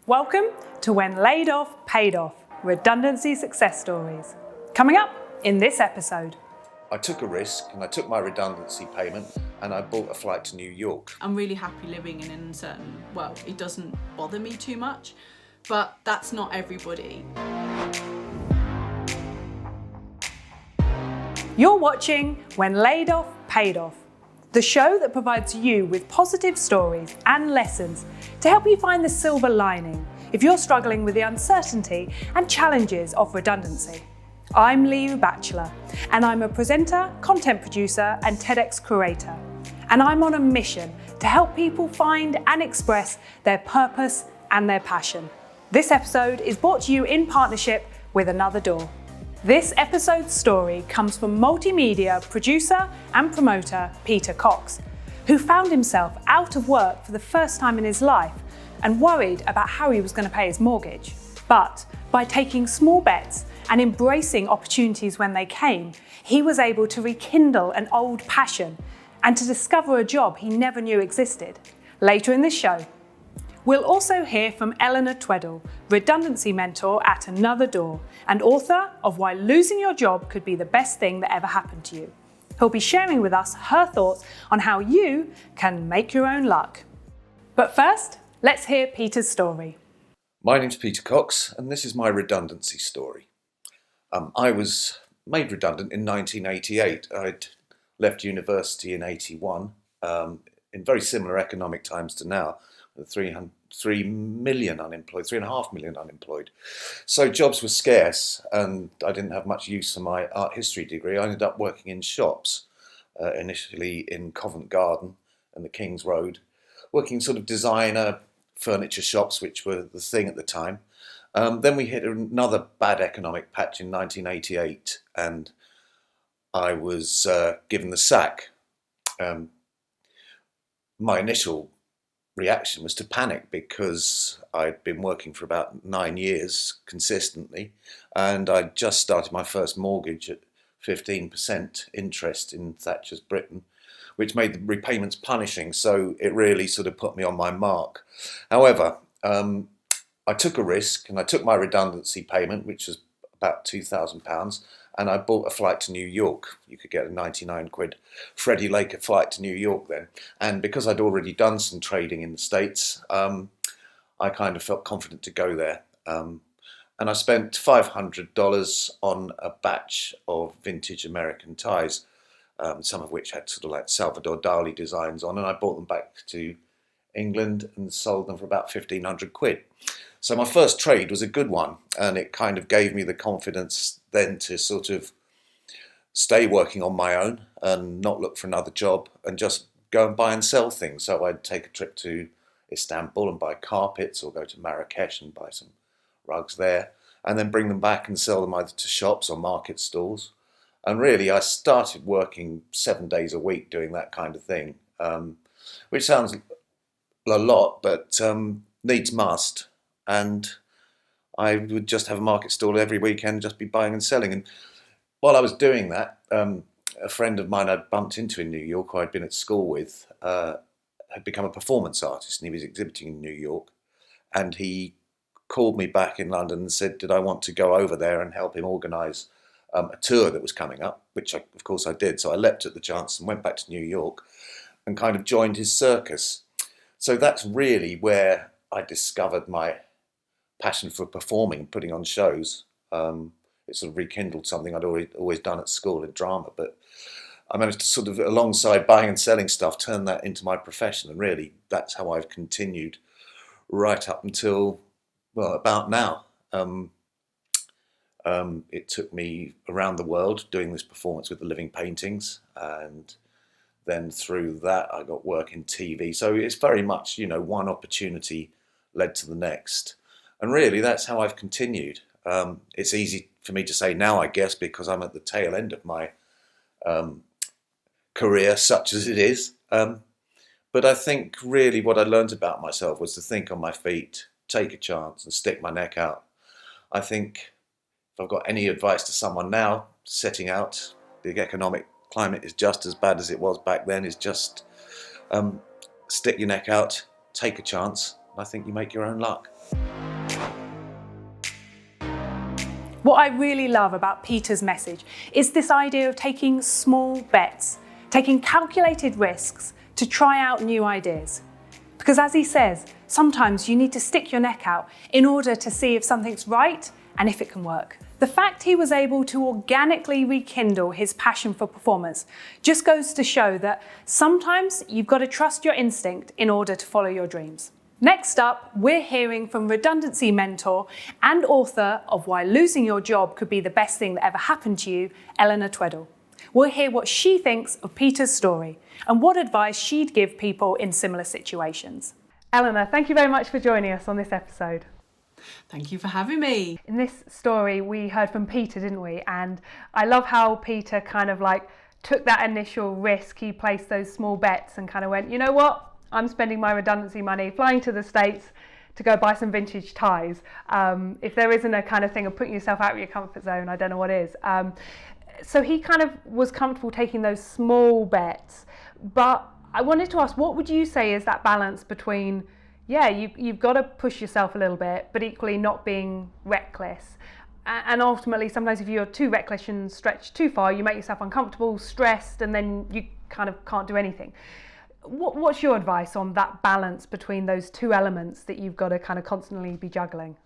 Welcome to When Laid Off, Paid Off, Redundancy Success Stories. Coming up in this episode. I took a risk and I took my redundancy payment and I bought a flight to New York. I'm really happy living in an uncertain world. It doesn't bother me too much, but that's not everybody. You're watching When Laid Off, Paid Off, the show that provides you with positive stories and lessons to help you find the silver lining if you're struggling with the uncertainty and challenges of redundancy. I'm Batchelor, and I'm a presenter, content producer, and TEDx curator. And I'm on a mission to help people find and express their purpose and their passion. This episode is brought to you in partnership with Another Door. This episode's story comes from multimedia producer and promoter Peter COCKS, who found himself out of work for the first time in his life and worried about how he was going to pay his mortgage. But by taking small bets and embracing opportunities when they came, he was able to rekindle an old passion and to discover a job he never knew existed. Later in this show, we'll also hear from Eleanor Tweddell, redundancy mentor at Another Door and author of Why Losing Your Job Could Be the Best Thing That Ever Happened to You. Who'll be sharing with us her thoughts on how you can make your own luck. But first, let's hear Peter's story. My name's Peter COCKS and this is my redundancy story. I was made redundant in 1988. I'd left university in 81 in very similar economic times to now, with 3 million unemployed, 3.5 million unemployed. So jobs were scarce and I didn't have much use for my art history degree. I ended up working in shops, initially in Covent Garden and the King's Road, working sort of designer furniture shops, which were the thing at the time. Then we hit another bad economic patch in 1988 and I was given the sack. My initial reaction was to panic because I'd been working for about 9 years consistently and I'd just started my first mortgage at 15% interest in Thatcher's Britain, which made the repayments punishing, so it really sort of put me on my mark. However, I took a risk and I took my redundancy payment, which was about £2,000, and I bought a flight to New York. You could get a 99 quid Freddie Laker flight to New York then. And because I'd already done some trading in the States, I kind of felt confident to go there. And I spent $500 on a batch of vintage American ties, some of which had sort of like Salvador Dali designs on, and I brought them back to England and sold them for about 1,500 quid. So my first trade was a good one, and it kind of gave me the confidence then to sort of stay working on my own and not look for another job and just go and buy and sell things. So I'd take a trip to Istanbul and buy carpets, or go to Marrakesh and buy some rugs there, and then bring them back and sell them either to shops or market stalls. And really I started working 7 days a week doing that kind of thing, which sounds a lot, but needs must. And I would just have a market stall every weekend, just be buying and selling. And while I was doing that, a friend of mine I'd bumped into in New York, who I'd been at school with, had become a performance artist, and he was exhibiting in New York. And he called me back in London and said, did I want to go over there and help him organise a tour that was coming up, which of course I did. So I leapt at the chance and went back to New York and kind of joined his circus. So that's really where I discovered my passion for performing, putting on shows. It sort of rekindled something I'd always done at school in drama, but I managed to sort of, alongside buying and selling stuff, turn that into my profession, and really that's how I've continued right up until, well, about now. It took me around the world doing this performance with the living paintings, and then through that I got work in TV. So it's very much, one opportunity led to the next. And really that's how I've continued. It's easy for me to say now, I guess, because I'm at the tail end of my career, such as it is. But I think really what I learned about myself was to think on my feet, take a chance and stick my neck out. I think if I've got any advice to someone now setting out, the economic climate is just as bad as it was back then, is just stick your neck out, take a chance, and I think you make your own luck. What I really love about Peter's message is this idea of taking small bets, taking calculated risks to try out new ideas. Because as he says, sometimes you need to stick your neck out in order to see if something's right and if it can work. The fact he was able to organically rekindle his passion for performance just goes to show that sometimes you've got to trust your instinct in order to follow your dreams. Next up, we're hearing from redundancy mentor and author of Why Losing Your Job Could Be the Best Thing That Ever Happened to You, Eleanor Tweddell. We'll hear what she thinks of Peter's story and what advice she'd give people in similar situations. Eleanor, thank you very much for joining us on this episode. Thank you for having me. In this story, we heard from Peter, didn't we? And I love how Peter kind of like took that initial risk. He placed those small bets and kind of went, you know what? I'm spending my redundancy money flying to the States to go buy some vintage ties. If there isn't a kind of thing of putting yourself out of your comfort zone, I don't know what is. So he kind of was comfortable taking those small bets. But I wanted to ask, what would you say is that balance between, you've got to push yourself a little bit, but equally not being reckless. And ultimately, sometimes if you're too reckless and stretch too far, you make yourself uncomfortable, stressed, and then you kind of can't do anything. What's your advice on that balance between those two elements that you've got to kind of constantly be juggling?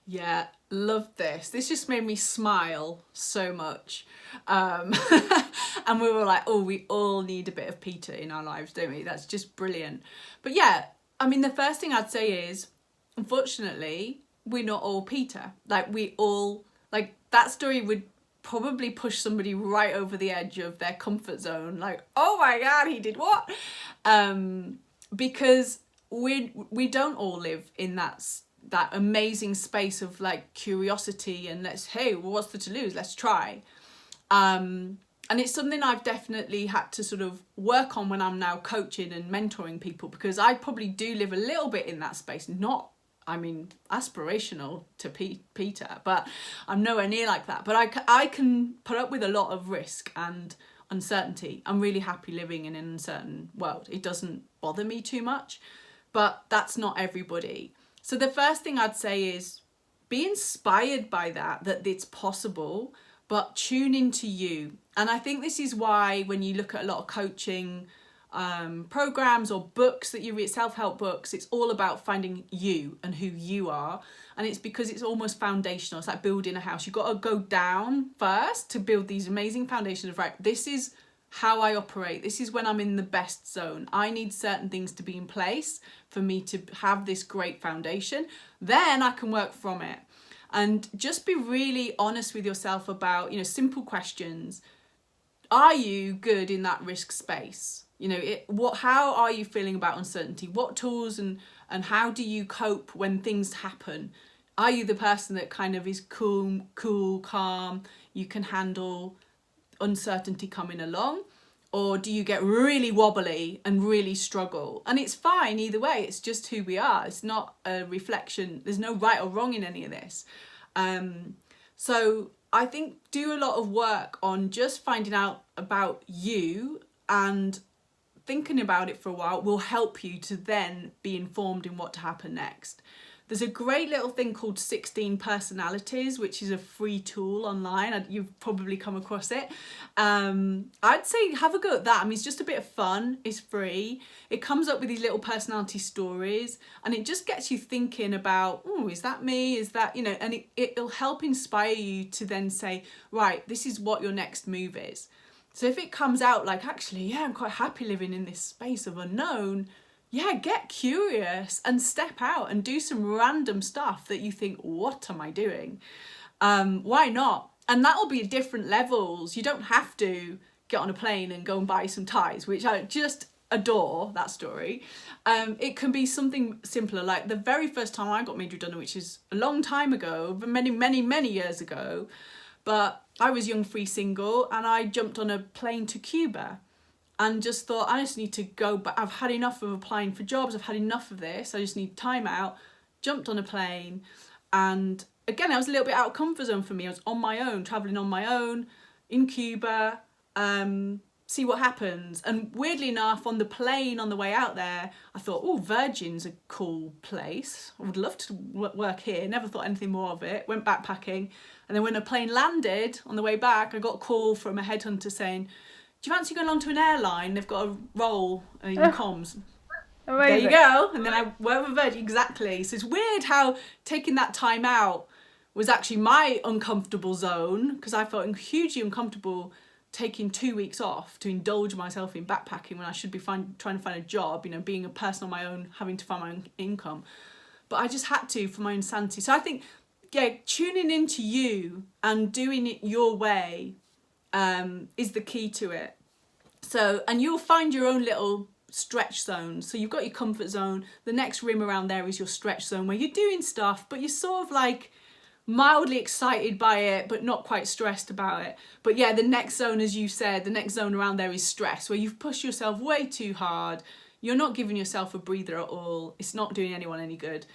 Yeah, love this. This just made me smile so much. And we were like, oh, we all need a bit of Peter in our lives, don't we? That's just brilliant. But yeah, I mean, the first thing I'd say is, unfortunately, we're not all Peter. Like that story would probably push somebody right over the edge of their comfort zone, like, oh my god, he did what? Because we don't all live in that amazing space of like curiosity and what's there to lose, let's try. And it's something I've definitely had to sort of work on when I'm now coaching and mentoring people, because I probably do live a little bit in that space, aspirational to Peter, but I'm nowhere near like that. But I can put up with a lot of risk and uncertainty. I'm really happy living in an uncertain world. It doesn't bother me too much, but that's not everybody. So the first thing I'd say is be inspired by that it's possible, but tune into you. And I think this is why when you look at a lot of coaching programs or books that you read, self-help books, it's all about finding you and who you are. And it's because it's almost foundational. It's like building a house. You've got to go down first to build these amazing foundations of, right, this is how I operate. This is when I'm in the best zone. I need certain things to be in place for me to have this great foundation. Then I can work from it. And just be really honest with yourself about, simple questions. Are you good in that risk space? How are you feeling about uncertainty? What tools and how do you cope when things happen? Are you the person that kind of is cool, calm, you can handle uncertainty coming along? Or do you get really wobbly and really struggle? And it's fine either way, it's just who we are. It's not a reflection, there's no right or wrong in any of this. So I think do a lot of work on just finding out about you, and thinking about it for a while will help you to then be informed in what to happen next. There's a great little thing called 16 Personalities, which is a free tool online. You've probably come across it. I'd say have a go at that. It's just a bit of fun. It's free. It comes up with these little personality stories, and it just gets you thinking about, is that me? Is that, and it'll help inspire you to then say, right, this is what your next move is. So if it comes out like, actually, I'm quite happy living in this space of unknown, get curious and step out and do some random stuff that you think, what am I doing? Why not? And that'll be at different levels. You don't have to get on a plane and go and buy some ties, which I just adore that story. It can be something simpler, like the very first time I got made redundant, which is a long time ago, many years ago. But I was young, free, single, and I jumped on a plane to Cuba and just thought, I just need to go back. I've had enough of applying for jobs. I've had enough of this. I just need time out. Jumped on a plane. And again, I was a little bit out of comfort zone for me. I was on my own, traveling on my own in Cuba. see what happens. And weirdly enough, on the plane on the way out there, I thought, oh, Virgin's a cool place. I would love to work here. Never thought anything more of it. Went backpacking. And then when the plane landed on the way back, I got a call from a headhunter saying, do you fancy going along to an airline? They've got a role in comms. Amazing. There you go. And then I worked with Virgin. Exactly. So it's weird how taking that time out was actually my uncomfortable zone, because I felt hugely uncomfortable taking 2 weeks off to indulge myself in backpacking when I should be trying to find a job, you know, being a person on my own, having to find my own income. But I just had to for my own sanity. So I think, yeah, tuning into you and doing it your way is the key to it. So, and you'll find your own little stretch zone. So you've got your comfort zone. The next rim around there is your stretch zone, where you're doing stuff, but you're sort of like mildly excited by it, but not quite stressed about it. But yeah, the next zone, as you said, the next zone around there is stress, where you've pushed yourself way too hard. You're not giving yourself a breather at all. It's not doing anyone any good.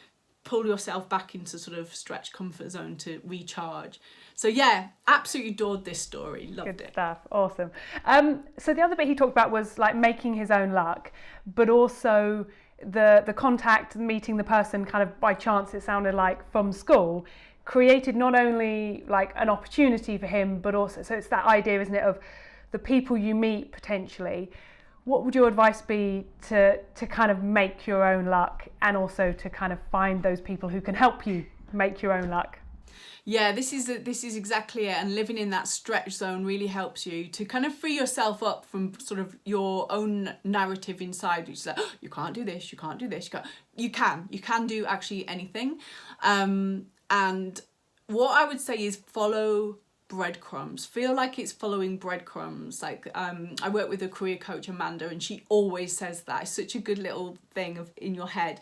Pull yourself back into sort of stretch comfort zone to recharge. So yeah, absolutely adored this story. Loved Good it. stuff. Awesome. So the other bit he talked about was like making his own luck, but also the contact, meeting the person kind of by chance, it sounded like, from school, created not only like an opportunity for him, but also, so it's that idea, isn't it, of the people you meet potentially. What would your advice be to kind of make your own luck, and also to kind of find those people who can help you make your own luck? Yeah, this is exactly it. And living in that stretch zone really helps you to kind of free yourself up from sort of your own narrative inside, which is like, oh, you can't do this, you can't do this. You can do actually anything. And what I would say is follow breadcrumbs. Feel like it's following breadcrumbs. Like I work with a career coach, Amanda, and she always says that. It's such a good little thing in your head.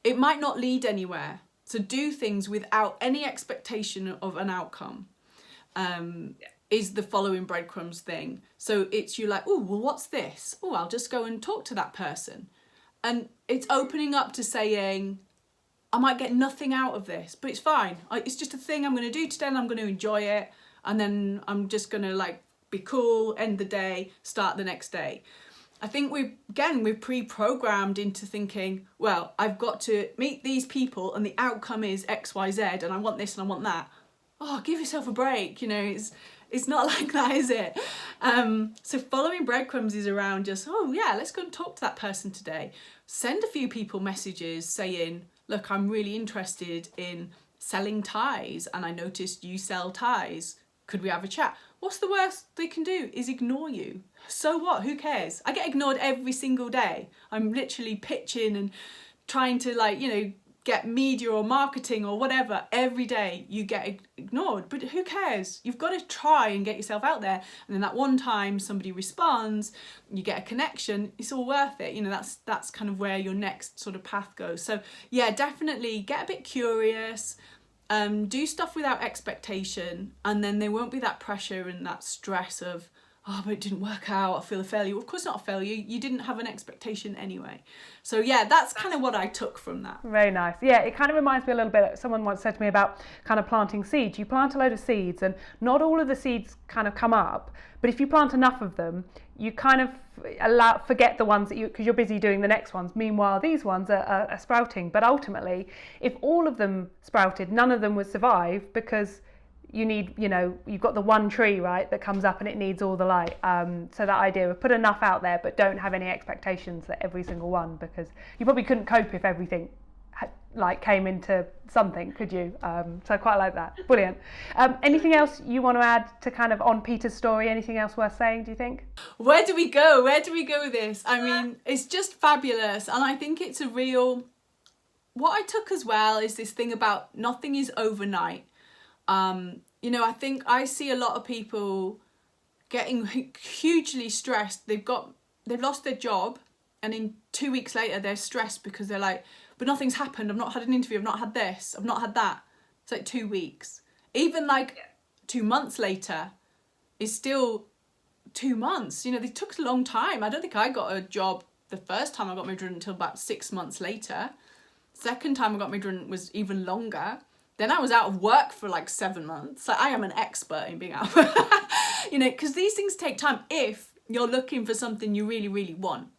It might not lead anywhere. So do things without any expectation of an outcome. Is the following breadcrumbs thing. So it's you like, oh, well, what's this? Oh, I'll just go and talk to that person. And it's opening up to saying, I might get nothing out of this, but it's fine. It's just a thing I'm going to do today, and I'm going to enjoy it. And then I'm just going to like be cool, end the day, start the next day. I think we're pre-programmed into thinking, well, I've got to meet these people and the outcome is X, Y, Z, and I want this and I want that. Oh, give yourself a break. You know, it's not like that, is it? So following breadcrumbs is around just, oh yeah, let's go and talk to that person today. Send a few people messages saying, look, I'm really interested in selling ties and I noticed you sell ties. Could we have a chat? What's the worst they can do is ignore you. So what? Who cares? I get ignored every single day. I'm literally pitching and trying to, like, you know, get media or marketing or whatever. Every day you get ignored, but who cares? You've got to try and get yourself out there. And then that one time somebody responds, you get a connection, it's all worth it. You know, that's kind of where your next sort of path goes. So yeah, definitely get a bit curious. Do stuff without expectation, and then there won't be that pressure and that stress of, oh, but it didn't work out, I feel a failure. Well, of course not a failure, you didn't have an expectation anyway. So yeah, that's kind of what I took from that. Very nice. Yeah, it kind of reminds me a little bit, someone once said to me about kind of planting seeds. You plant a load of seeds and not all of the seeds kind of come up, but if you plant enough of them, you kind of forget the ones that because you're busy doing the next ones. Meanwhile, these ones are sprouting. But ultimately, if all of them sprouted, none of them would survive, because you need, you know, you've got the one tree, right, that comes up and it needs all the light. So that idea of put enough out there, but don't have any expectations that every single one, because you probably couldn't cope if everything came into something, could you? So I quite like that. Brilliant. Anything else you want to add to kind of on Peter's story? Anything else worth saying, do you think? Where do we go with this? I mean, it's just fabulous. And I think it's a real, what I took as well is this thing about nothing is overnight. You know, I think I see a lot of people getting hugely stressed. They've lost their job, and in 2 weeks later they're stressed because they're like, but nothing's happened. I've not had an interview. I've not had this. I've not had that. It's like 2 weeks. Even like 2 months later is still 2 months. You know, they took a long time. I don't think I got a job the first time I got made redundant until about 6 months later. Second time I got made redundant was even longer. Then I was out of work for like 7 months. So I am an expert in being out of work. You know, because these things take time if you're looking for something you really, really want.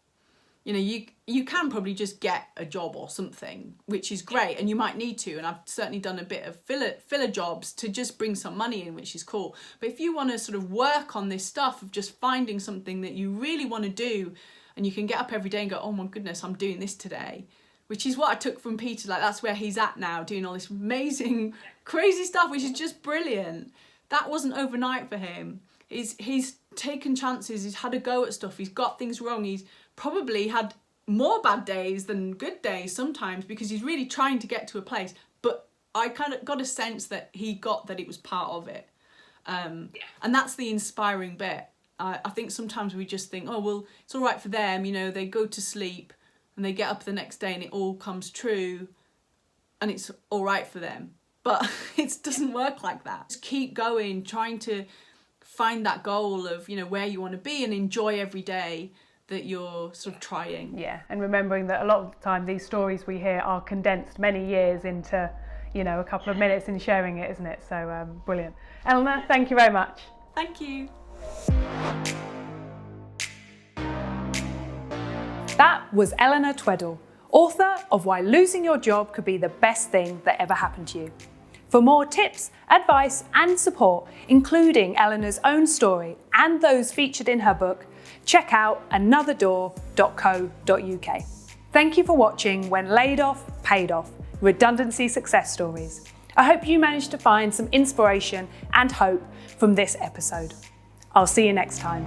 You know, you can probably just get a job or something, which is great, and you might need to, and I've certainly done a bit of filler jobs to just bring some money in, which is cool. But if you want to sort of work on this stuff of just finding something that you really want to do, and you can get up every day and go, oh my goodness, I'm doing this today, which is what I took from Peter. Like, that's where he's at now, doing all this amazing, crazy stuff, which is just brilliant. That wasn't overnight for him. He's taken chances, he's had a go at stuff, he's got things wrong, he's probably had more bad days than good days sometimes, because he's really trying to get to a place. But I kind of got a sense that he got that it was part of it. And that's the inspiring bit. I think sometimes we just think, oh, well, it's all right for them, you know, they go to sleep and they get up the next day and it all comes true and it's all right for them. But it doesn't work like that. Just keep going, trying to find that goal of, you know, where you want to be, and enjoy every day that you're sort of trying. Yeah, and remembering that a lot of the time these stories we hear are condensed many years into, you know, a couple of minutes in sharing it, isn't it? So brilliant. Eleanor, thank you very much. Thank you. That was Eleanor Tweddell, author of Why Losing Your Job Could Be the Best Thing That Ever Happened to You. For more tips, advice and support, including Eleanor's own story and those featured in her book, check out anotherdoor.co.uk. Thank you for watching When Laid Off, Paid Off, Redundancy Success Stories. I hope you managed to find some inspiration and hope from this episode. I'll see you next time.